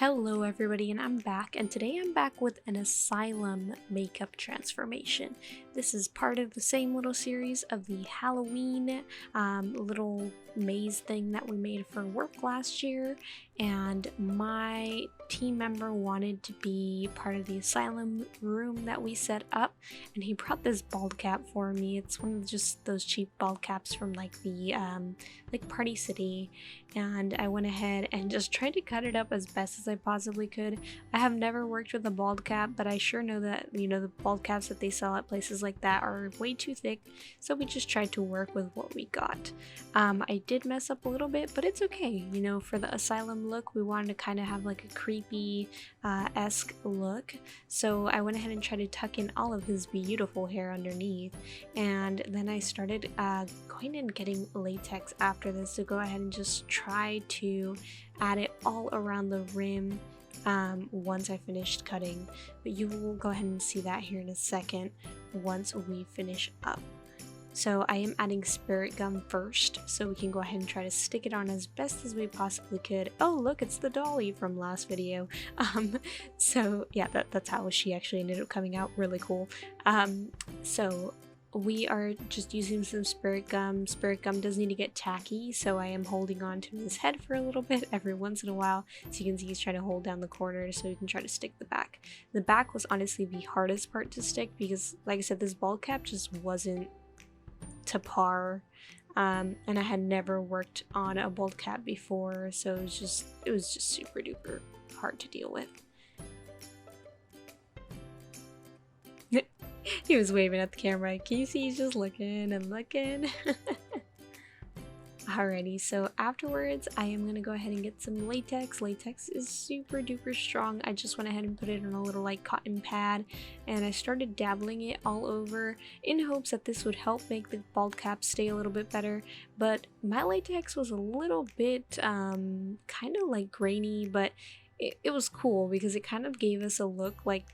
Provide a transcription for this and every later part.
Hello everybody, and I'm back, and today I'm back with an Asylum makeup transformation. This is part of the same little series of the Halloween little maze thing that we made for work last year, and my team member wanted to be part of the Asylum room that we set up, and he brought this bald cap for me. It's one of just those cheap bald caps from like the Party City, and I went ahead and just tried to cut it up as best as I possibly could. I have never worked with a bald cap, but I sure know that, the bald caps that they sell at places like that are way too thick, so we just tried to work with what we got. I did mess up a little bit, but it's okay. For the Asylum look, we wanted to kind of have like a creepy esque look, so I went ahead and tried to tuck in all of his beautiful hair underneath, and then I started going and getting latex after this to go ahead and just try to add it all around the rim once I finished cutting, but you will go ahead and see that here in a second once we finish up. So I am adding spirit gum first, so we can go ahead and try to stick it on as best as we possibly could. Oh look, it's the dolly from last video. So yeah, that's how she actually ended up coming out. Really cool. So we are just using some spirit gum. Spirit gum does need to get tacky, so I am holding on to his head for a little bit every once in a while. So you can see he's trying to hold down the corners so we can try to stick the back. The back was honestly the hardest part to stick because, like I said, this bald cap just wasn't to par, and I had never worked on a bald cap before, so it was just super duper hard to deal with. He was waving at the camera. Can you see he's just looking and looking? Alrighty, so afterwards I am going to go ahead and get some latex. Latex is super duper strong. I just went ahead and put it on a little like cotton pad, and I started dabbling it all over in hopes that this would help make the bald cap stay a little bit better. But my latex was a little bit kind of like grainy, but it was cool because it kind of gave us a look like,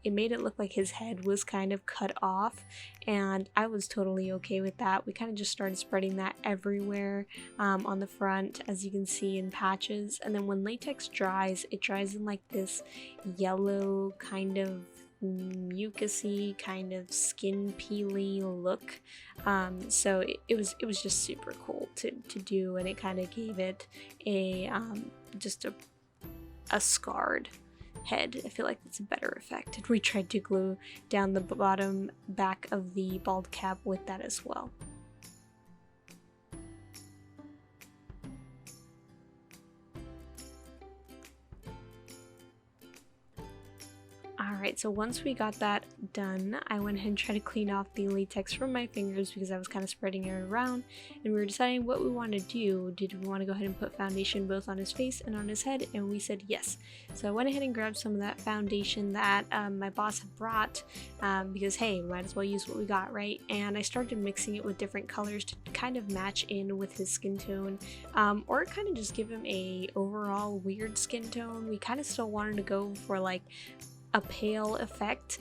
it made it look like his head was kind of cut off, and I was totally okay with that. We kind of just started spreading that everywhere on the front, as you can see, in patches. And then when latex dries, it dries in like this yellow kind of mucusy kind of skin peely look, so it was just super cool to do, and it kind of gave it a just a scarred head. I feel like that's a better effect, and we tried to glue down the bottom back of the bald cap with that as well. Alright, so once we got that done, I went ahead and tried to clean off the latex from my fingers because I was kind of spreading it around, and we were deciding what we want to do. Did we want to go ahead and put foundation both on his face and on his head? And we said yes. So I went ahead and grabbed some of that foundation that my boss had brought, because hey, might as well use what we got, right? And I started mixing it with different colors to kind of match in with his skin tone, or kind of just give him a overall weird skin tone. We kind of still wanted to go for like a pale effect,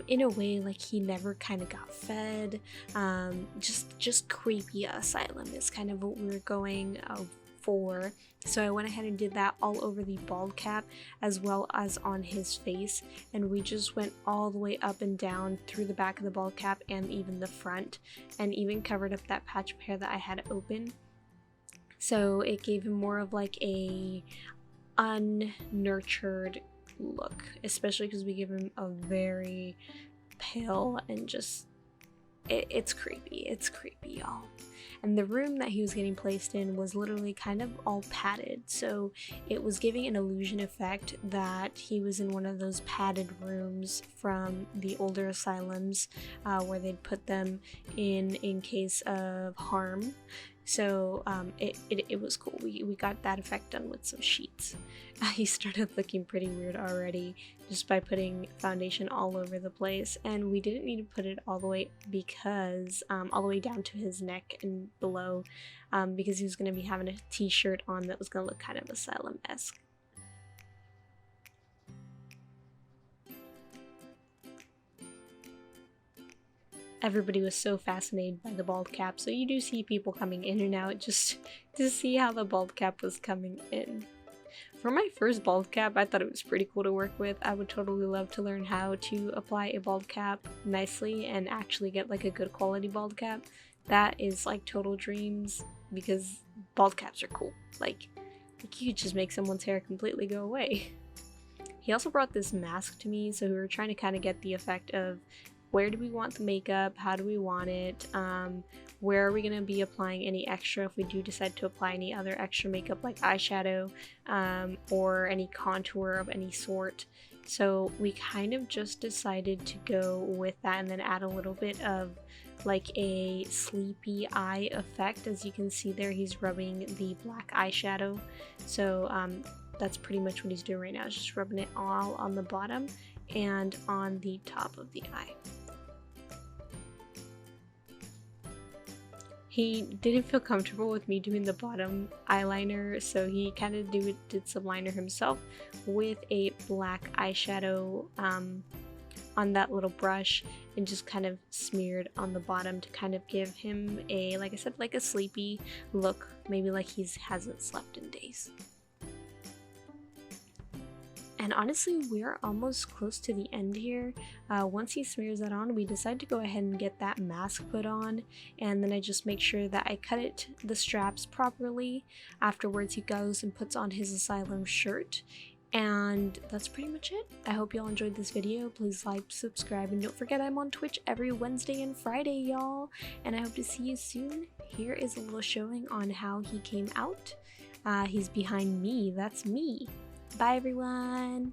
in a way like he never kind of got fed. Just creepy Asylum is kind of what we were going for. So I went ahead and did that all over the bald cap as well as on his face, and we just went all the way up and down through the back of the bald cap and even the front, and even covered up that patch of hair that I had open. So it gave him more of like a unnurtured look, especially because we give him a very pale and just it's creepy, y'all. And the room that he was getting placed in was literally kind of all padded, so it was giving an illusion effect that he was in one of those padded rooms from the older asylums, where they'd put them in case of harm. So it was cool. We got that effect done with some sheets. He started looking pretty weird already just by putting foundation all over the place, and we didn't need to put it all the way because all the way down to his neck and below, because he was going to be having a t-shirt on that was going to look kind of Asylum-esque. Everybody was so fascinated by the bald cap, so you do see people coming in and out just to see how the bald cap was coming in. For my first bald cap, I thought it was pretty cool to work with. I would totally love to learn how to apply a bald cap nicely and actually get like a good quality bald cap. That is like total dreams because bald caps are cool. Like you could just make someone's hair completely go away. He also brought this mask to me, so we were trying to kind of get the effect of where do we want the makeup, how do we want it, where are we going to be applying any extra if we do decide to apply any other extra makeup like eyeshadow or any contour of any sort. So we kind of just decided to go with that and then add a little bit of like a sleepy eye effect. As you can see there, he's rubbing the black eyeshadow. So that's pretty much what he's doing right now, is just rubbing it all on the bottom and on the top of the eye. He didn't feel comfortable with me doing the bottom eyeliner, so he kind of did some liner himself with a black eyeshadow on that little brush and just kind of smeared on the bottom to kind of give him a, like I said, like a sleepy look, maybe like he hasn't slept in days. And honestly, we're almost close to the end here. Once he smears that on, we decide to go ahead and get that mask put on, and then I just make sure that I cut the straps properly. Afterwards, he goes and puts on his Asylum shirt, and that's pretty much it. I hope y'all enjoyed this video. Please like, subscribe, and don't forget I'm on Twitch every Wednesday and Friday, y'all. And I hope to see you soon. Here is a little showing on how he came out. He's behind me. That's me. Bye everyone!